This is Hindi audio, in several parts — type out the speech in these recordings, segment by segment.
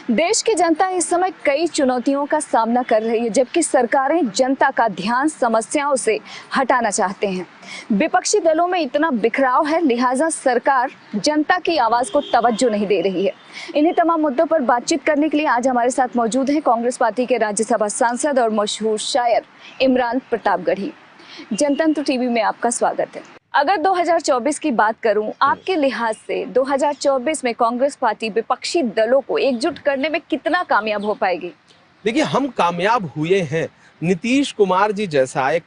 देश की जनता इस समय कई चुनौतियों का सामना कर रही है, जबकि सरकारें जनता का ध्यान समस्याओं से हटाना चाहते हैं। विपक्षी दलों में इतना बिखराव है, लिहाजा सरकार जनता की आवाज को तवज्जो नहीं दे रही है। इन्हीं तमाम मुद्दों पर बातचीत करने के लिए आज हमारे साथ मौजूद हैं कांग्रेस पार्टी के राज्यसभा सांसद और मशहूर शायर इमरान प्रतापगढ़ी। जनतंत्र टीवी में आपका स्वागत है। अगर 2024 की बात करूं, आपके लिहाज से 2024 में कांग्रेस पार्टी विपक्षी दलों को एकजुट करने में कितना कामयाब हो पाएगी? देखिए, हम कामयाब हुए हैं। नीतीश कुमार जी जैसा एक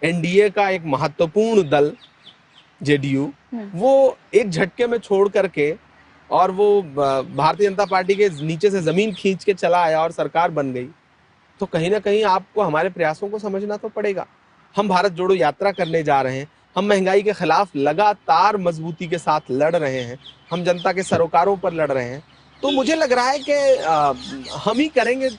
एनडीए का एक महत्वपूर्ण दल जेडीयू, वो एक झटके में छोड़ करके और वो भारतीय जनता पार्टी के नीचे से जमीन खींच के चला आया और सरकार बन गई। तो कहीं ना कहीं आपको हमारे प्रयासों को समझना तो पड़ेगा। हम भारत जोड़ो यात्रा करने जा रहे हैं। हम महंगाई के खिलाफ लगातार मजबूती के साथ लड़ रहे हैं। हम जनता के सरोकारों पर लड़ रहे हैं। तो मुझे लग रहा है कि हम ही करेंगे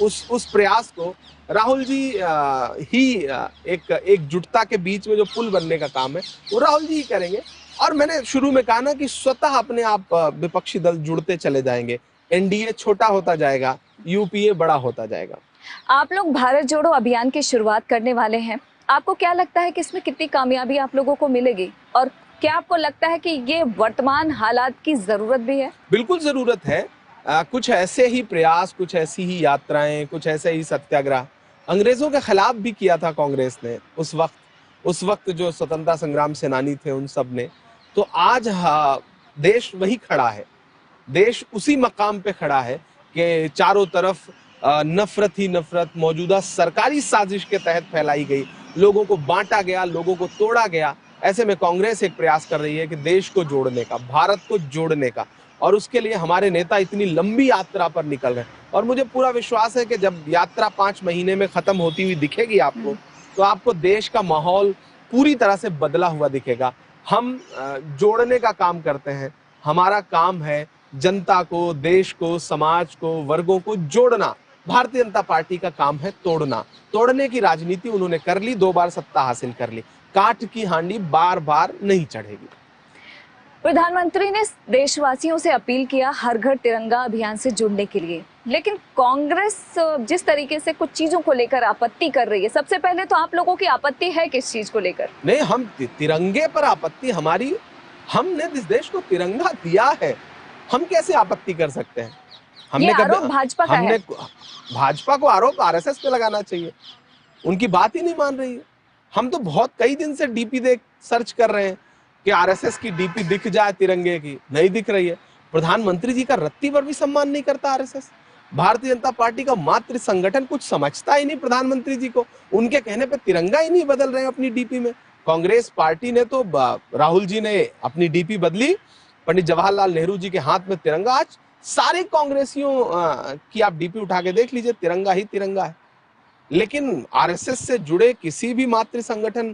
उस प्रयास को। राहुल जी एक एकजुटता के बीच में जो पुल बनने का काम है वो राहुल जी ही करेंगे। और मैंने शुरू में कहा ना कि स्वतः अपने आप विपक्षी दल जुड़ते चले जाएंगे। एनडीए छोटा होता जाएगा, यूपीए बड़ा होता जाएगा। आप लोग भारत जोड़ो अभियान की शुरुआत करने वाले हैं। आपको क्या लगता है कि इसमें कितनी कामयाबी आप लोगों को मिलेगी, और क्या आपको लगता है कि ये वर्तमान हालात की जरूरत भी है? बिल्कुल जरूरत है। कुछ ऐसे ही प्रयास, कुछ ऐसी ही यात्राएं, कुछ ऐसे ही सत्याग्रह अंग्रेजों के खिलाफ भी किया था कांग्रेस ने उस वक्त जो स्वतंत्रता संग्राम सेनानी थे उन सब ने। तो आज देश वही खड़ा है। देश उसी मकाम पे खड़ा है कि चारों तरफ नफरत ही नफरत मौजूदा सरकारी साजिश के तहत फैलाई गई, लोगों को बांटा गया, लोगों को तोड़ा गया। ऐसे में कांग्रेस एक प्रयास कर रही है कि देश को जोड़ने का, भारत को जोड़ने का, और उसके लिए हमारे नेता इतनी लंबी यात्रा पर निकल रहे हैं। और मुझे पूरा विश्वास है कि जब यात्रा 5 महीने में खत्म होती हुई दिखेगी आपको, तो आपको देश का माहौल पूरी तरह से बदला हुआ दिखेगा। हम जोड़ने का काम करते हैं। हमारा काम है जनता को, देश को, समाज को, वर्गों को जोड़ना। भारतीय जनता पार्टी का काम है तोड़ना। तोड़ने की राजनीति उन्होंने कर ली, 2 बार सत्ता हासिल कर ली। काठ की हांडी बार बार नहीं चढ़ेगी। प्रधानमंत्री ने देशवासियों से अपील किया हर घर तिरंगा अभियान से जुड़ने के लिए, लेकिन कांग्रेस जिस तरीके से कुछ चीजों को लेकर आपत्ति कर रही है, सबसे पहले तो आप लोगों की आपत्ति है किस चीज को लेकर? नहीं, हम तिरंगे पर आपत्ति हमारी, हमने इस देश को तिरंगा दिया है, हम कैसे आपत्ति कर सकते हैं? ये आरोप भाजपा का है। भाजपा को आरोप आरएसएस पे लगाना चाहिए। उनकी बात ही नहीं मान रही है। हम तो बहुत कई दिन से डीपी देख सर्च कर रहे हैं कि आरएसएस की डीपी दिख जाए तिरंगे की, नहीं दिख रही है। प्रधानमंत्री जी का रत्ती पर भी सम्मान नहीं करता आरएसएस। भारतीय जनता पार्टी का मातृ संगठन कुछ समझता ही नहीं प्रधानमंत्री जी को। उनके कहने पे तिरंगा ही नहीं बदल रहे हैं अपनी डीपी में। कांग्रेस पार्टी ने तो, राहुल जी ने अपनी डीपी बदली, पंडित जवाहरलाल नेहरू जी के हाथ में तिरंगा। आज सारे कांग्रेसियों की आप डीपी उठा के देख लीजिए, तिरंगा ही तिरंगा है। लेकिन आरएसएस से जुड़े किसी भी मातृ संगठन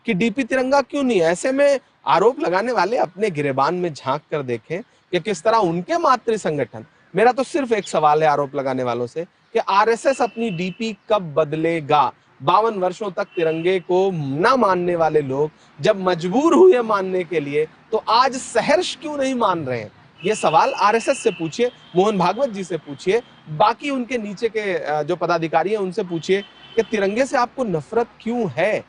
की डीपी तिरंगा क्यों नहीं है? ऐसे में आरोप लगाने वाले अपने गिरेबान में झांक कर देखें कि किस तरह उनके मातृ संगठन। मेरा तो सिर्फ एक सवाल है आरोप लगाने वालों से कि आरएसएस अपनी डीपी कब बदलेगा? 52 वर्षों तक तिरंगे को ना मानने वाले लोग जब मजबूर हुए मानने के लिए, तो आज सहर्ष क्यों नहीं मान रहे हैं? ये सवाल आरएसएस से पूछिए, मोहन भागवत जी से पूछिए, बाकी उनके नीचे के जो पदाधिकारी हैं उनसे पूछिए कि तिरंगे से आपको नफरत क्यों है?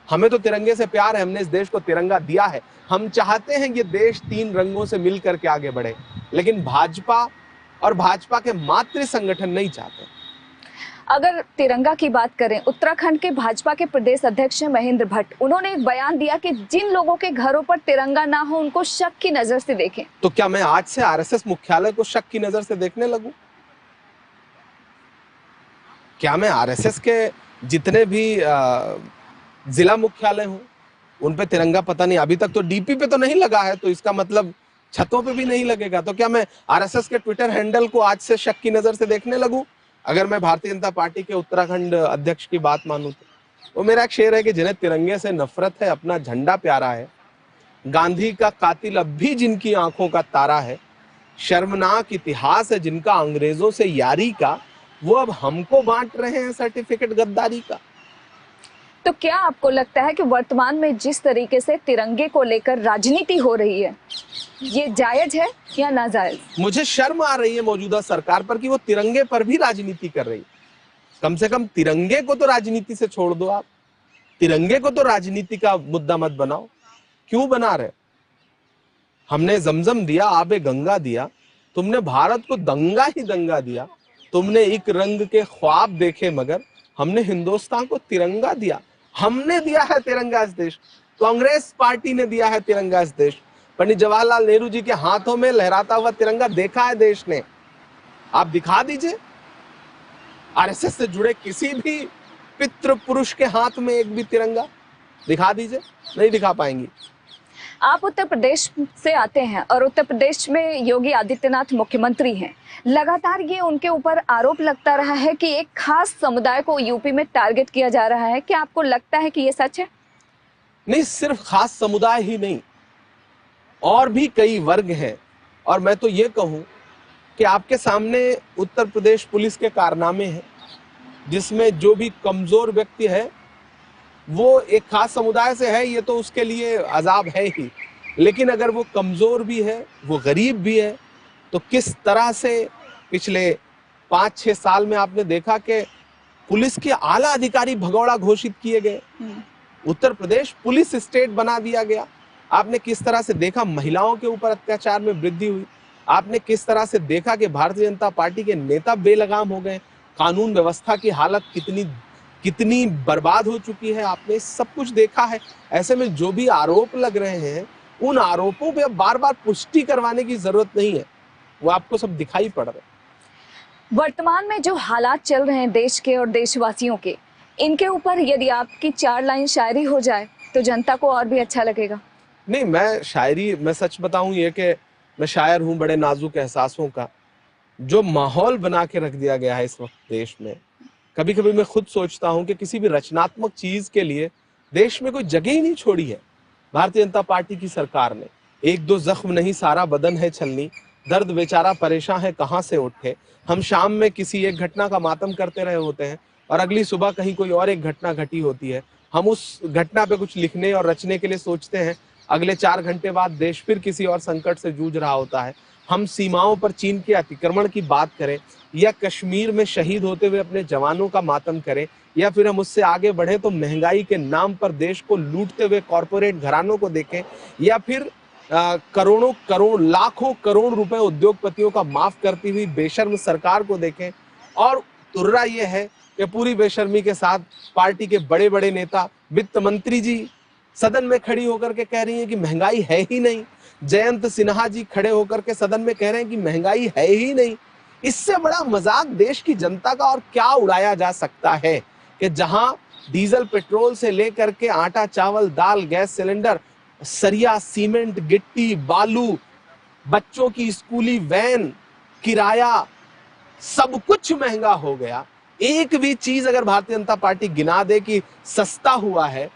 हमें तो तिरंगे से प्यार है, हमने इस देश को तिरंगा दिया है। हम चाहते हैं ये देश 3 रंगों से मिल करके आगे बढ़े, लेकिन भाजपा और भाजपा के मातृ संगठन नहीं चाहते। अगर तिरंगा की बात करें, उत्तराखंड के भाजपा के प्रदेश अध्यक्ष महेंद्र भट्ट, उन्होंने एक बयान दिया कि जिन लोगों के घरों पर तिरंगा ना हो उनको शक की नजर से देखें। तो क्या मैं आज से आरएसएस मुख्यालय को शक की नजर से देखने लगूं? क्या मैं आरएसएस के जितने भी जिला मुख्यालय हों उन पे तिरंगा, पता नहीं, अभी तक तो डीपी पे तो नहीं लगा है, तो इसका मतलब छतों पे भी नहीं लगेगा। तो क्या मैं आरएसएस के ट्विटर हैंडल को आज से शक की नजर से देखने लगूं? अगर मैं भारतीय जनता पार्टी के उत्तराखंड अध्यक्ष की बात मानूं तो मेरा एक शेर है कि जिन्हें तिरंगे से नफरत है, अपना झंडा प्यारा है, गांधी का कातिल अब भी जिनकी आंखों का तारा है, शर्मनाक इतिहास है जिनका अंग्रेजों से यारी का, वो अब हमको बांट रहे हैं सर्टिफिकेट गद्दारी का। तो क्या आपको लगता है कि वर्तमान में जिस तरीके से तिरंगे को लेकर राजनीति हो रही है, ये जायज है या नाजायज? मुझे शर्म आ रही है मौजूदा सरकार पर कि वो तिरंगे पर भी राजनीति कर रही है। कम से कम तिरंगे को तो राजनीति से छोड़ दो आप, तिरंगे को तो राजनीति का मुद्दा मत बनाओ। क्यों बना रहे? हमने जमजम दिया, आबे गंगा दिया, तुमने भारत को दंगा ही दंगा दिया। तुमने एक रंग के ख्वाब देखे, मगर हमने हिंदुस्तान को तिरंगा दिया। हमने दिया है तिरंगा इस देश, कांग्रेस पार्टी ने दिया है तिरंगा इस देश। पंडित जवाहरलाल नेहरू जी के हाथों में लहराता हुआ तिरंगा देखा है देश ने। आप दिखा दीजिए, आरएसएस से जुड़े किसी भी पितृ पुरुष के हाथ में एक भी तिरंगा दिखा दीजिए, नहीं दिखा पाएंगी। आप उत्तर प्रदेश से आते हैं और उत्तर प्रदेश में योगी आदित्यनाथ मुख्यमंत्री हैं। लगातार ये उनके ऊपर आरोप लगता रहा है कि एक खास समुदाय को यूपी में टारगेट किया जा रहा है। क्या आपको लगता है कि ये सच है? नहीं, सिर्फ खास समुदाय ही नहीं, और भी कई वर्ग हैं। और मैं तो ये कहूं कि आपके सामने उत्तर प्रदेश पुलिस के कारनामे हैं, जिसमें जो भी कमजोर व्यक्ति है वो एक खास समुदाय से है, ये तो उसके लिए अजाब है ही। लेकिन अगर वो कमजोर भी है, वो गरीब भी है, तो किस तरह से पिछले 5-6 साल में आपने देखा कि पुलिस के आला अधिकारी भगौड़ा घोषित किए गए, उत्तर प्रदेश पुलिस स्टेट बना दिया गया। आपने किस तरह से देखा महिलाओं के ऊपर अत्याचार में वृद्धि हुई। आपने किस तरह से देखा कि भारतीय जनता पार्टी के नेता बेलगाम हो गए। कानून व्यवस्था की हालत कितनी बर्बाद हो चुकी है, आपने सब कुछ देखा है। ऐसे में जो भी आरोप लग रहे हैं, उन आरोपों पे अब बार बार पुष्टि करवाने की जरूरत नहीं है, वो आपको सब दिखाई पड़ रहे हैं। वर्तमान में जो हालात चल रहे हैं देश के और देशवासियों के, इनके ऊपर यदि आपकी 4 लाइन शायरी हो जाए तो जनता को और भी अच्छा लगेगा। नहीं, मैं सच बताऊं ये कि मैं शायर हूं बड़े नाजुक एहसासों का। जो माहौल बना के रख दिया गया है इस वक्त देश में, कभी कभी मैं खुद सोचता हूं कि किसी भी रचनात्मक चीज के लिए देश में कोई जगह ही नहीं छोड़ी है भारतीय जनता पार्टी की सरकार ने। एक दो जख्म नहीं, सारा बदन है छलनी, दर्द बेचारा परेशान है कहां से उठे। हम शाम में किसी एक घटना का मातम करते रहे होते हैं और अगली सुबह कहीं कोई और एक घटना घटी होती है। हम उस घटना पे कुछ लिखने और रचने के लिए सोचते हैं, अगले 4 घंटे बाद देश फिर किसी और संकट से जूझ रहा होता है। हम सीमाओं पर चीन के अतिक्रमण की बात करें, या कश्मीर में शहीद होते हुए अपने जवानों का मातम करें, या फिर हम उससे आगे बढ़े तो महंगाई के नाम पर देश को लूटते हुए कॉरपोरेट घरानों को देखें, या फिर करोड़ों करोड़ लाखों करोड़ रुपए उद्योगपतियों का माफ करती हुई बेशर्म सरकार को देखें। और तुर्रा ये है कि पूरी बेशर्मी के साथ पार्टी के बड़े बड़े नेता, वित्त मंत्री जी सदन में खड़ी होकर के कह रही हैं कि महंगाई है ही नहीं। जयंत सिन्हा जी खड़े होकर के सदन में कह रहे हैं कि महंगाई है ही नहीं। इससे बड़ा मजाक देश की जनता का और क्या उड़ाया जा सकता है कि जहां डीजल पेट्रोल से लेकर के आटा चावल दाल गैस सिलेंडर, सरिया सीमेंट गिट्टी बालू, बच्चों की स्कूली वैन, किराया, सब कुछ महंगा हो गया। एक भी चीज अगर भारतीय जनता पार्टी गिना दे कि सस्ता हुआ है,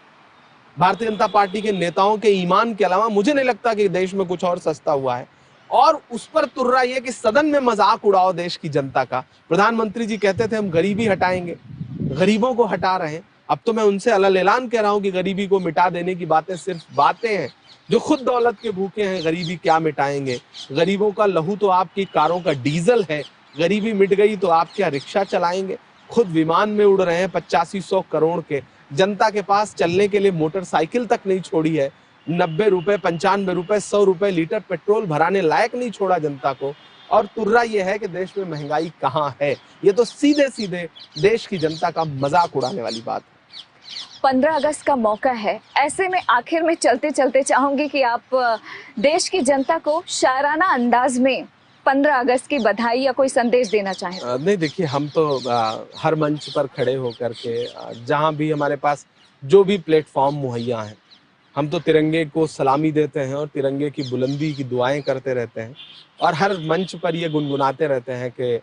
भारतीय जनता पार्टी के नेताओं के ईमान के अलावा मुझे नहीं लगता कि देश में कुछ और सस्ता हुआ है। और उस पर तुर्रा यह कि सदन में मजाक उड़ाओ देश की जनता का। प्रधानमंत्री जी कहते थे हम गरीबी हटाएंगे, गरीबों को हटा रहे हैं। अब तो मैं उनसे अलग ऐलान कह रहा हूं कि गरीबी को मिटा देने की बातें सिर्फ बातें हैं। जो खुद दौलत के भूखे हैं, गरीबी क्या मिटाएंगे? गरीबों का लहू तो आपकी कारों का डीजल है। गरीबी मिट गई तो आप क्या रिक्शा चलाएंगे? खुद विमान में उड़ रहे हैं 8500 करोड़ के, जनता के पास चलने के लिए मोटरसाइकिल तक नहीं छोड़ी है। 90 रुपए 95 रुपए 100 रुपए लीटर पेट्रोल भराने लायक नहीं छोड़ा जनता को। और तुर्रा ये है कि देश में महंगाई कहाँ है। ये तो सीधे सीधे देश की जनता का मजाक उड़ाने वाली बात है। 15 अगस्त का मौका है, ऐसे में आखिर में चलते चलते चाहूंगी कि आप देश की जनता को शायराना अंदाज में 15 अगस्त की बधाई या कोई संदेश देना चाहें। नहीं, देखिए, हम तो हर मंच पर खड़े होकर के जहां भी हमारे पास जो भी प्लेटफॉर्म मुहैया है, हम तो तिरंगे को सलामी देते हैं और तिरंगे की बुलंदी की दुआएं करते रहते हैं। और हर मंच पर ये गुनगुनाते रहते हैं कि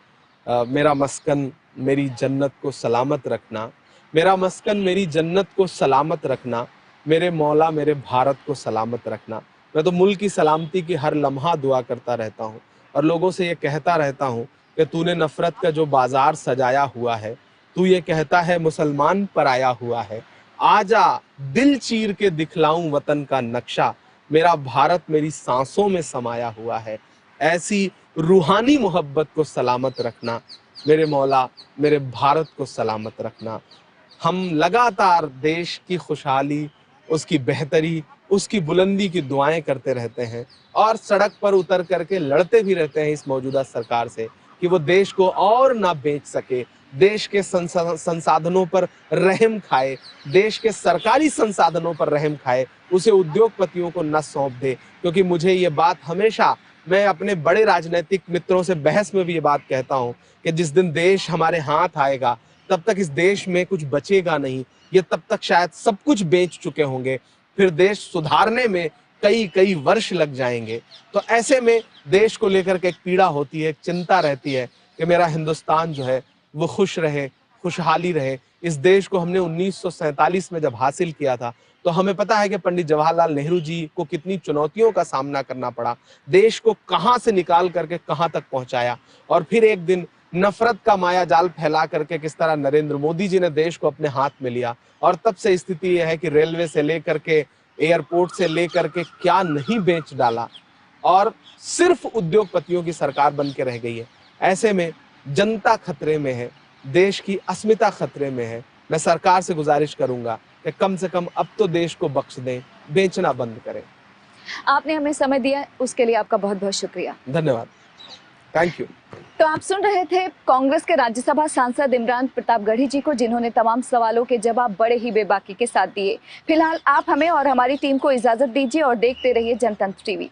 मेरा मस्कन मेरी जन्नत को सलामत रखना, मेरा मस्कन मेरी जन्नत को सलामत रखना, मेरे मौला मेरे भारत को सलामत रखना। मैं तो मुल्क की सलामती की हर लम्हा दुआ करता रहता हूँ और लोगों से ये कहता रहता हूँ कि तूने नफरत का जो बाजार सजाया हुआ है, तू ये कहता है मुसलमान पर आया हुआ है, आजा दिल चीर के दिखलाऊं वतन का नक्शा, मेरा भारत मेरी सांसों में समाया हुआ है। ऐसी रूहानी मोहब्बत को सलामत रखना मेरे मौला, मेरे भारत को सलामत रखना। हम लगातार देश की खुशहाली, उसकी बेहतरी, उसकी बुलंदी की दुआएं करते रहते हैं और सड़क पर उतर करके लड़ते भी रहते हैं इस मौजूदा सरकार से कि वो देश को और ना बेच सके, देश के संसाधनों पर रहम खाए, देश के सरकारी संसाधनों पर रहम खाए, उसे उद्योगपतियों को न सौंप दे। क्योंकि मुझे ये बात हमेशा, मैं अपने बड़े राजनीतिक मित्रों से बहस में भी ये बात कहता हूं कि जिस दिन देश हमारे हाथ आएगा तब तक इस देश में कुछ बचेगा नहीं, ये तब तक शायद सब कुछ बेच चुके होंगे, फिर देश सुधारने में कई कई वर्ष लग जाएंगे। तो ऐसे में देश को लेकर के एक पीड़ा होती है, एक चिंता रहती है कि मेरा हिंदुस्तान जो है वो खुश रहे, खुशहाली रहे। इस देश को हमने 1947 में जब हासिल किया था तो हमें पता है कि पंडित जवाहरलाल नेहरू जी को कितनी चुनौतियों का सामना करना पड़ा, देश को कहां से निकाल करके कहां तक पहुंचाया, और फिर एक दिन नफरत का माया जाल फैला करके किस तरह नरेंद्र मोदी जी ने देश को अपने हाथ में लिया। और तब से स्थिति यह है कि रेलवे से लेकर के एयरपोर्ट से लेकर के क्या नहीं बेच डाला, और सिर्फ उद्योगपतियों की सरकार बन के रह गई है। ऐसे में जनता खतरे में है, देश की अस्मिता खतरे में है। मैं सरकार से गुजारिश करूंगा कि कम से कम अब तो देश को बख्श दें, बेचना बंद करें। आपने हमें समय दिया, उसके लिए आपका बहुत बहुत शुक्रिया। धन्यवाद, थैंक यू। तो आप सुन रहे थे कांग्रेस के राज्यसभा सांसद इमरान प्रतापगढ़ी जी को, जिन्होंने तमाम सवालों के जवाब बड़े ही बेबाकी के साथ दिए। फिलहाल आप हमें और हमारी टीम को इजाजत दीजिए और देखते रहिए जनतंत्र टीवी।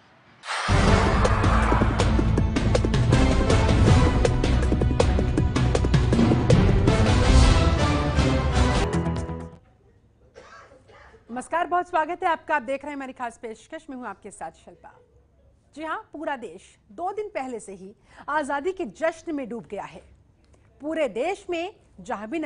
नमस्कार, बहुत स्वागत है आपका। आप देख रहे हैं मेरी खास पेशकश में, हूं आपके साथ शिल्पा। जी हां, पूरा देश 2 दिन पहले से ही आजादी के जश्न में डूब गया है। पूरे देश में जहां भी नजर